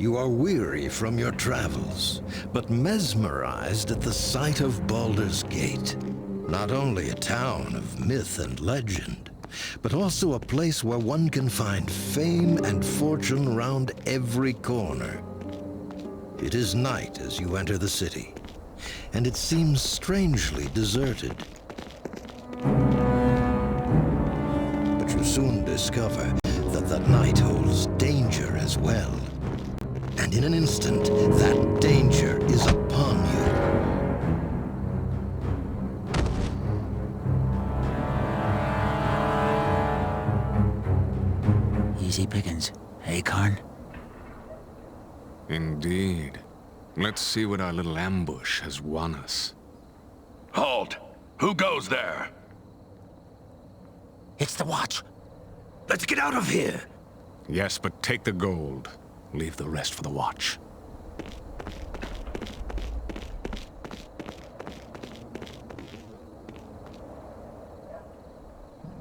You are weary from your travels, but mesmerized at the sight of Baldur's Gate. Not only a town of myth and legend, but also a place where one can find fame and fortune round every corner. It is night as you enter the city, and it seems strangely deserted. But you soon discover that the night holds danger as well. And in an instant, that danger is upon you. Easy pickings, hey, Karn? Indeed. Let's see what our little ambush has won us. Halt! Who goes there? It's the Watch. Let's get out of here! Yes, but take the gold. Leave the rest for the Watch.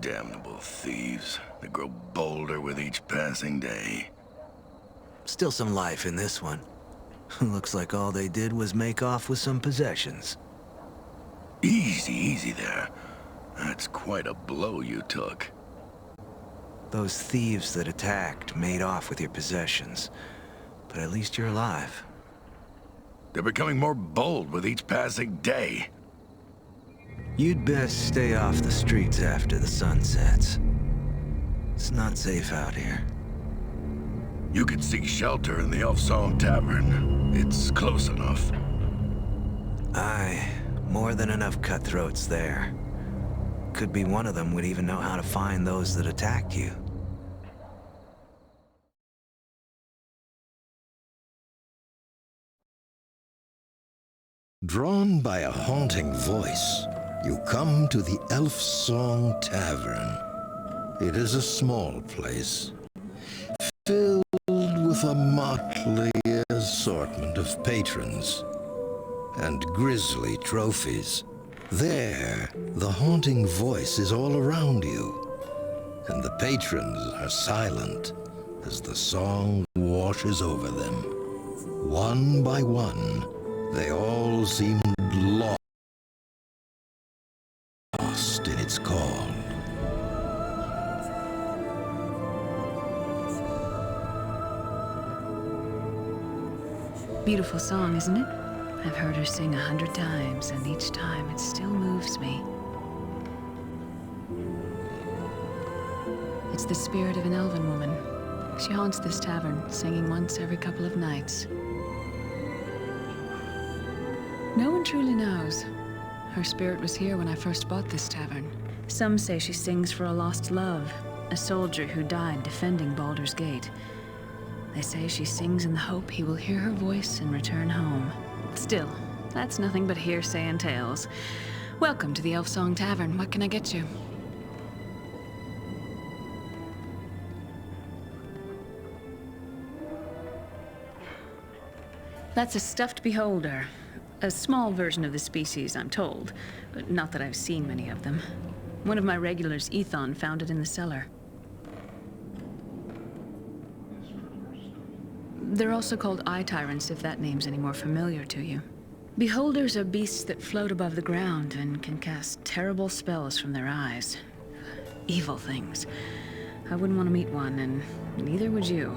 Damnable thieves. They grow bolder with each passing day. Still some life in this one. Looks like all they did was make off with some possessions. Easy, easy there. That's quite a blow you took. Those thieves that attacked made off with your possessions. But at least you're alive. They're becoming more bold with each passing day. You'd best stay off the streets after the sun sets. It's not safe out here. You could seek shelter in the Elfsong Tavern. It's close enough. Aye, more than enough cutthroats there. Could be one of them would even know how to find those that attacked you. Drawn by a haunting voice, you come to the Elfsong Tavern. It is a small place, filled with a motley assortment of patrons and grisly trophies. There, the haunting voice is all around you, and the patrons are silent as the song washes over them. One by one, they all seemed lost in its call. Beautiful song, isn't it? I've heard her sing 100 times, and each time it still moves me. It's the spirit of an elven woman. She haunts this tavern, singing once every couple of nights. No one truly knows. Her spirit was here when I first bought this tavern. Some say she sings for a lost love, a soldier who died defending Baldur's Gate. They say she sings in the hope he will hear her voice and return home. Still, that's nothing but hearsay and tales. Welcome to the Elfsong Tavern. What can I get you? That's a stuffed beholder. A small version of the species, I'm told. But not that I've seen many of them. One of my regulars, Ethon, found it in the cellar. They're also called eye tyrants, if that name's any more familiar to you. Beholders are beasts that float above the ground and can cast terrible spells from their eyes. Evil things. I wouldn't want to meet one, and neither would you.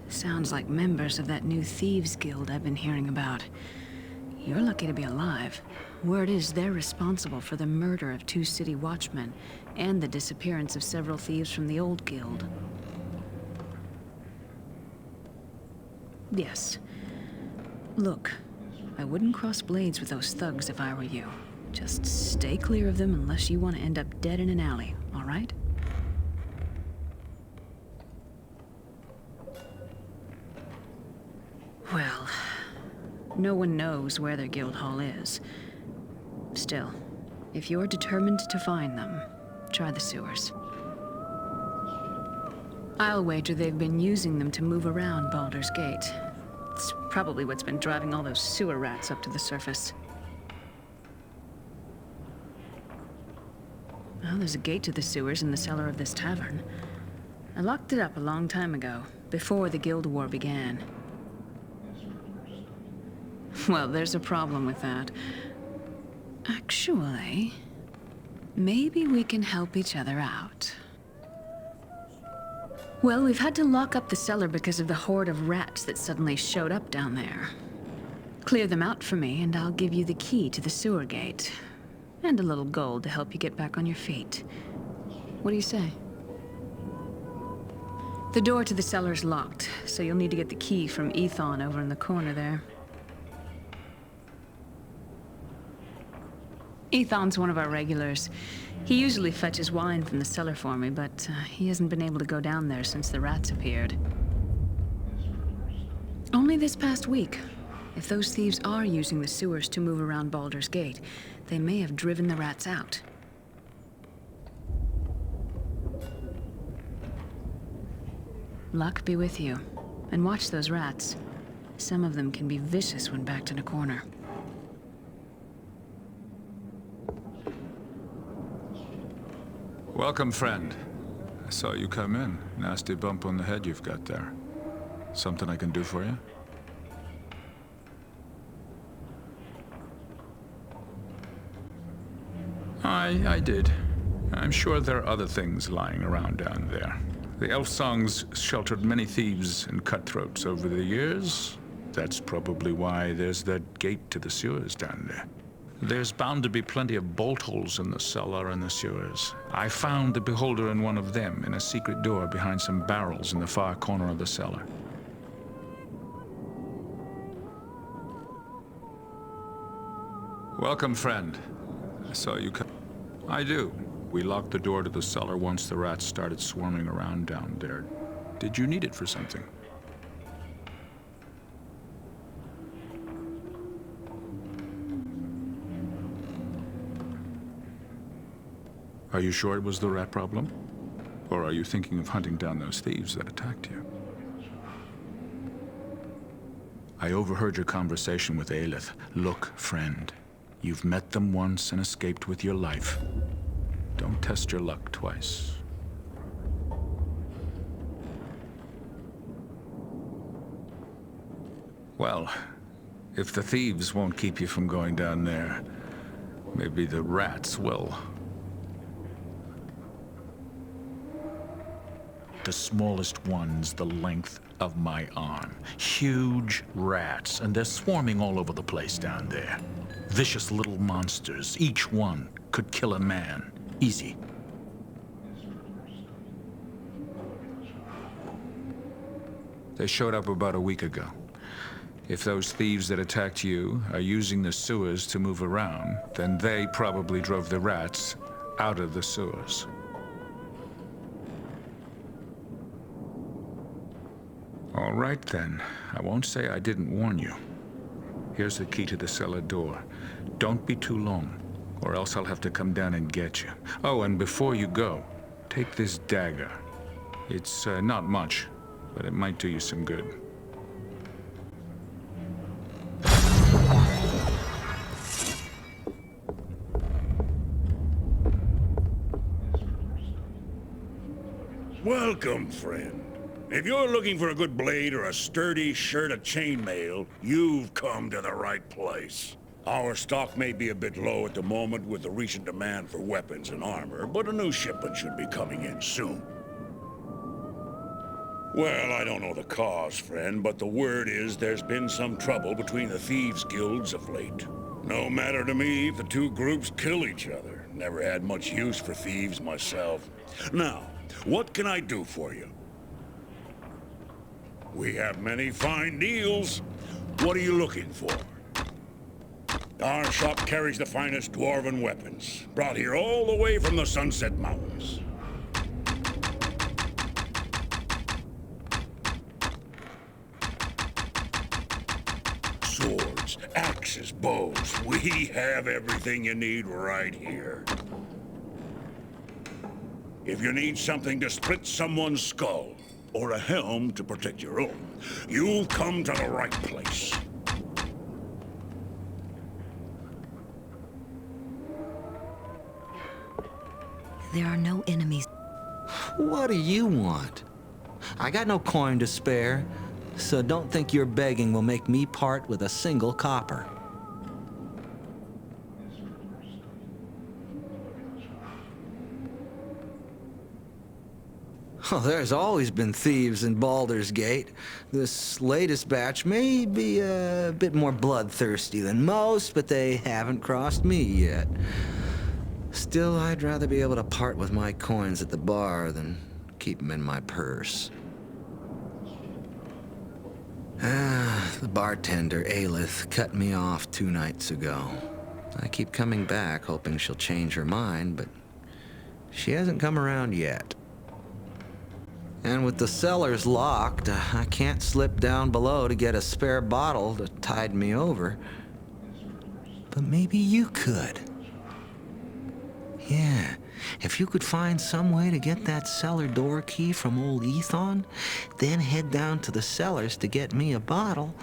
Sounds like members of that new thieves guild I've been hearing about. You're lucky to be alive. Word is they're responsible for the murder of 2 city watchmen and the disappearance of several thieves from the old guild. Yes. Look, I wouldn't cross blades with those thugs if I were you. Just stay clear of them unless you want to end up dead in an alley, all right? Well, no one knows where their guild hall is. Still, if you're determined to find them, try the sewers. I'll wager they've been using them to move around Baldur's Gate. It's probably what's been driving all those sewer rats up to the surface. Well, there's a gate to the sewers in the cellar of this tavern. I locked it up a long time ago, before the Guild War began. Well, there's a problem with that. Actually, maybe we can help each other out. Well, we've had to lock up the cellar because of the horde of rats that suddenly showed up down there. Clear them out for me, and I'll give you the key to the sewer gate. And a little gold to help you get back on your feet. What do you say? The door to the cellar's locked, so you'll need to get the key from Ethon over in the corner there. Ethon's one of our regulars. He usually fetches wine from the cellar for me, but he hasn't been able to go down there since the rats appeared. Only this past week. If those thieves are using the sewers to move around Baldur's Gate, they may have driven the rats out. Luck be with you. And watch those rats. Some of them can be vicious when backed in a corner. Welcome, friend. I saw you come in. Nasty bump on the head you've got there. Something I can do for you? I did. I'm sure there are other things lying around down there. The elf songs sheltered many thieves and cutthroats over the years. That's probably why there's that gate to the sewers down there. There's bound to be plenty of bolt holes in the cellar and the sewers. I found the beholder in one of them in a secret door behind some barrels in the far corner of the cellar. Welcome, friend. I saw you come. I do. We locked the door to the cellar once the rats started swarming around down there. Did you need it for something? Are you sure it was the rat problem? Or are you thinking of hunting down those thieves that attacked you? I overheard your conversation with Aelith. Look, friend. You've met them once and escaped with your life. Don't test your luck twice. Well, if the thieves won't keep you from going down there, maybe the rats will. The smallest one's the length of my arm. Huge rats, and they're swarming all over the place down there. Vicious little monsters. Each one could kill a man. Easy. They showed up about a week ago. If those thieves that attacked you are using the sewers to move around, then they probably drove the rats out of the sewers. All right, then. I won't say I didn't warn you. Here's the key to the cellar door. Don't be too long, or else I'll have to come down and get you. Oh, and before you go, take this dagger. It's not much, but it might do you some good. Welcome, friend. If you're looking for a good blade or a sturdy shirt of chainmail, you've come to the right place. Our stock may be a bit low at the moment with the recent demand for weapons and armor, but a new shipment should be coming in soon. Well, I don't know the cause, friend, but the word is there's been some trouble between the thieves' guilds of late. No matter to me if the two groups kill each other. Never had much use for thieves myself. Now, what can I do for you? We have many fine deals. What are you looking for? Our shop carries the finest dwarven weapons, brought here all the way from the Sunset Mountains. Swords, axes, bows. We have everything you need right here. If you need something to split someone's skull, or a helm to protect your own, you've come to the right place. there are no enemies. What do you want? I got no coin to spare, so don't think your begging will make me part with a single copper. Oh, there's always been thieves in Baldur's Gate. This latest batch may be a bit more bloodthirsty than most, but they haven't crossed me yet. Still, I'd rather be able to part with my coins at the bar than keep them in my purse. The bartender, Aelith, cut me off 2 nights ago. I keep coming back, hoping she'll change her mind, but she hasn't come around yet. And with the cellars locked, I can't slip down below to get a spare bottle to tide me over. But maybe you could. Yeah, if you could find some way to get that cellar door key from old Ethon, then head down to the cellars to get me a bottle,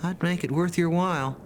I'd make it worth your while.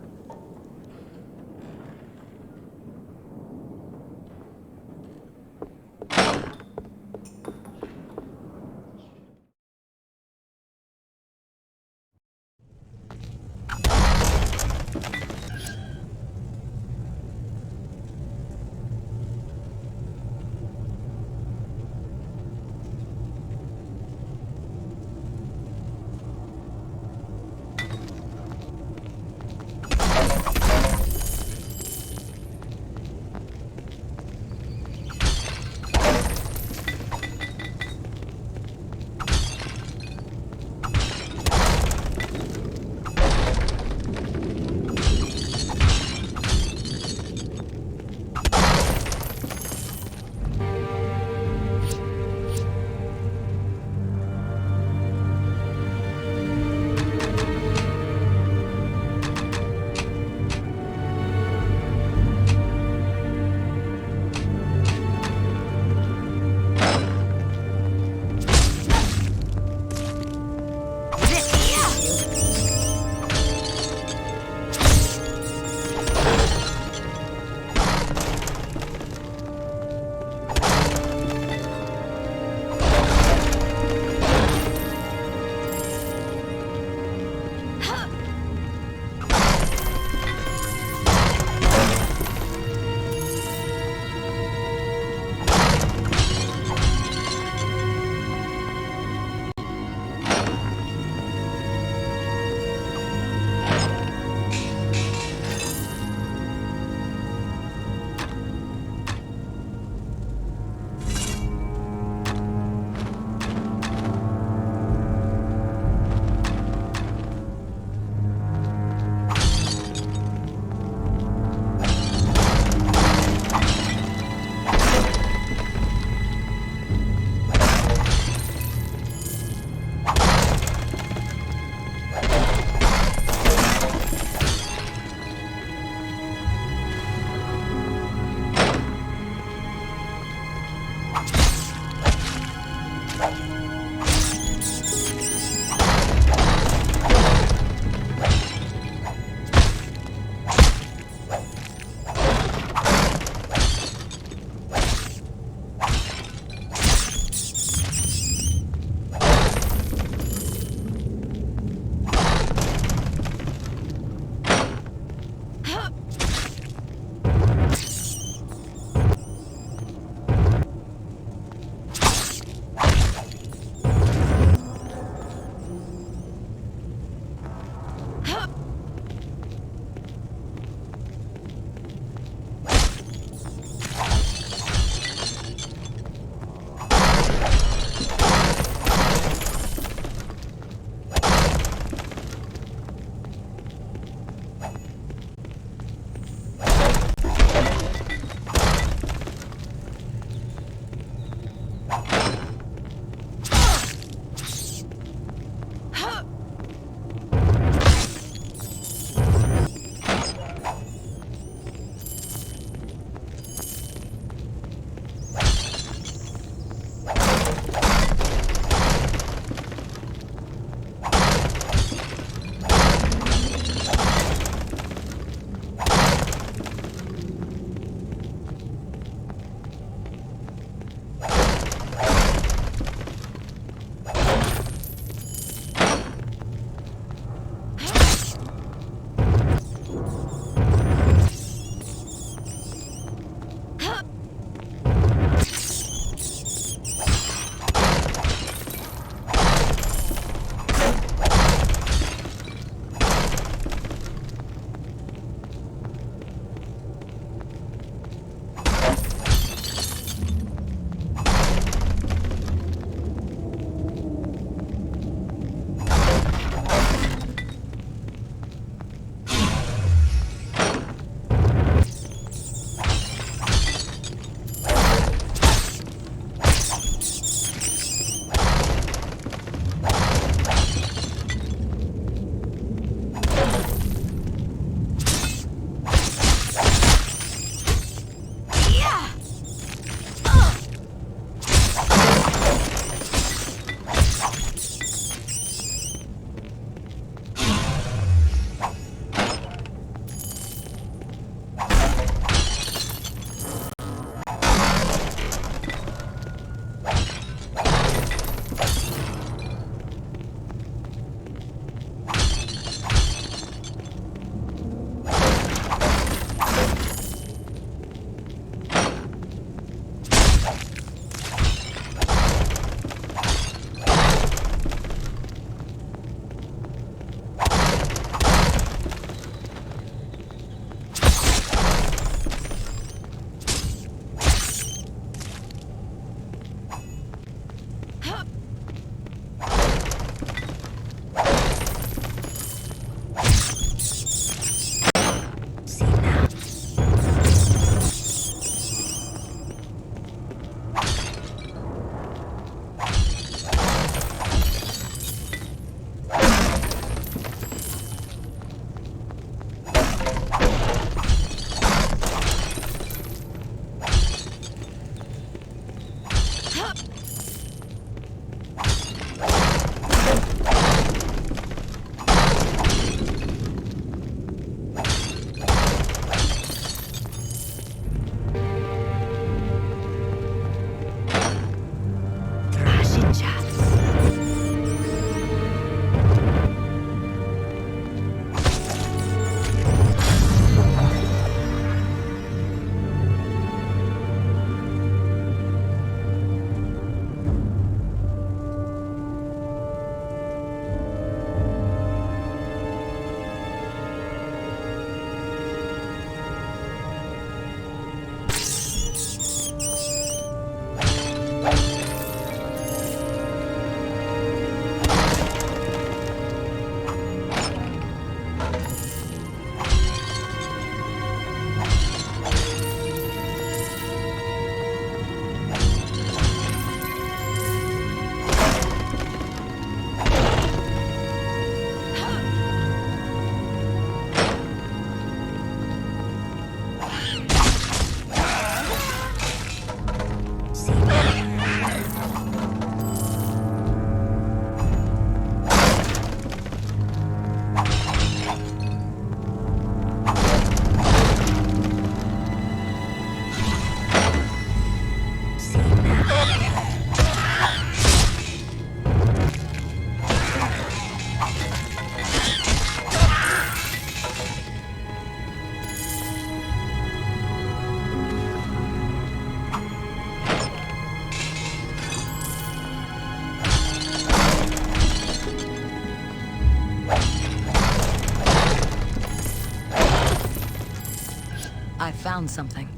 found something.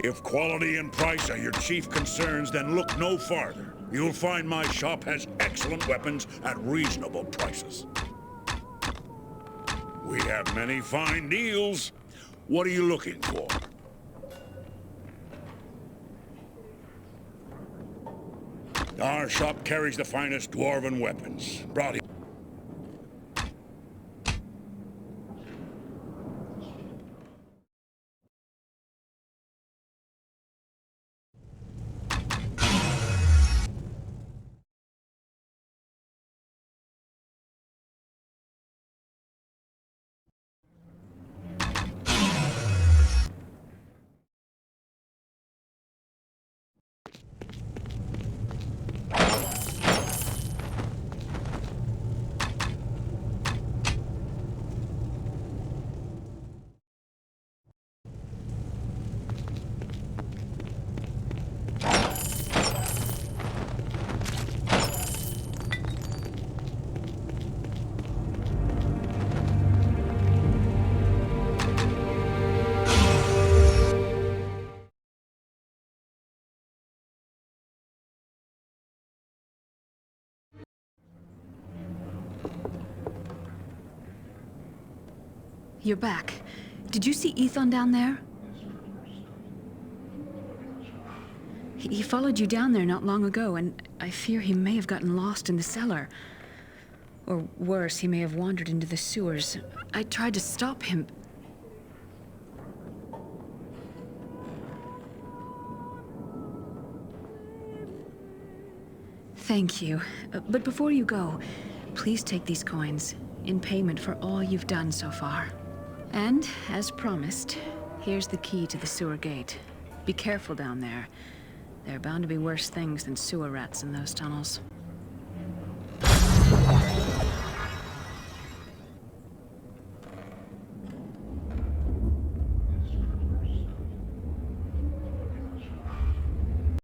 If quality and price are your chief concerns, then look no farther. You'll find my shop has excellent weapons at reasonable prices. We have many fine deals. What are you looking for? Our shop carries the finest dwarven weapons. Brought here. You're back. Did you see Ethan down there? He followed you down there not long ago, and I fear he may have gotten lost in the cellar. Or worse, he may have wandered into the sewers. I tried to stop him. Thank you. But before you go, please take these coins in payment for all you've done so far. And, as promised, here's the key to the sewer gate. Be careful down there. There are bound to be worse things than sewer rats in those tunnels.